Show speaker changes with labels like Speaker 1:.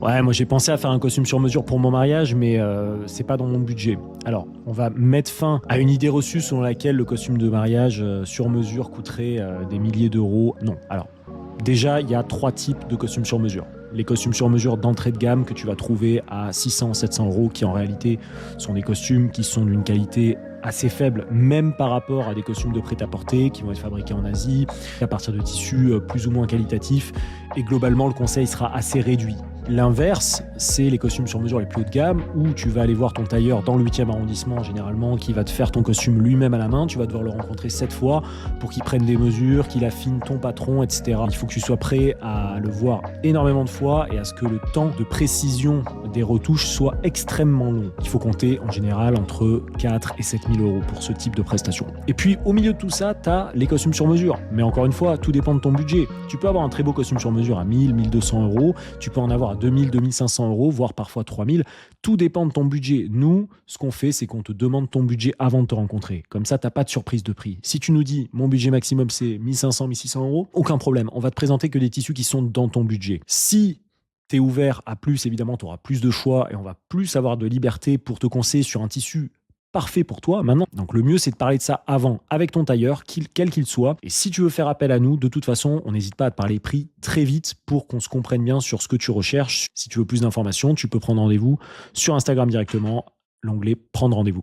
Speaker 1: Ouais, moi j'ai pensé à faire un costume sur mesure pour mon mariage, mais c'est pas dans mon budget. Alors, on va mettre fin à une idée reçue selon laquelle le costume de mariage sur mesure coûterait des milliers d'euros. Non. Alors, déjà, il y a 3 types de costumes sur mesure. Les costumes sur mesure d'entrée de gamme que tu vas trouver à 600-700 euros, qui en réalité sont des costumes qui sont d'une qualité assez faible, même par rapport à des costumes de prêt-à-porter qui vont être fabriqués en Asie, à partir de tissus plus ou moins qualitatifs. Et globalement, le conseil sera assez réduit. L'inverse, c'est les costumes sur mesure les plus haut de gamme, où tu vas aller voir ton tailleur dans le 8e arrondissement, généralement, qui va te faire ton costume lui-même à la main. Tu vas devoir le rencontrer 7 fois pour qu'il prenne des mesures, qu'il affine ton patron, etc. Il faut que tu sois prêt à le voir énormément de fois et à ce que le temps de précision des retouches soit extrêmement long. Il faut compter en général entre 4 et 7 000 euros pour ce type de prestation. Et puis au milieu de tout ça, tu as les costumes sur mesure. Mais encore une fois, tout dépend de ton budget. Tu peux avoir un très beau costume sur mesure à 1000, 1200 euros. Tu peux en avoir à 2000, 2500 euros, voire parfois 3000. Tout dépend de ton budget. Nous, ce qu'on fait, c'est qu'on te demande ton budget avant de te rencontrer. Comme ça, tu n'as pas de surprise de prix. Si tu nous dis, mon budget maximum, c'est 1500, 1600 euros, aucun problème. On va te présenter que des tissus qui sont dans ton budget. Si tu es ouvert à plus, évidemment, tu auras plus de choix et on va plus avoir de liberté pour te conseiller sur un tissu parfait pour toi maintenant. Donc le mieux, c'est de parler de ça avant avec ton tailleur, quel qu'il soit. Et si tu veux faire appel à nous, de toute façon, on n'hésite pas à te parler prix très vite pour qu'on se comprenne bien sur ce que tu recherches. Si tu veux plus d'informations, tu peux prendre rendez-vous sur Instagram directement, l'onglet prendre rendez-vous.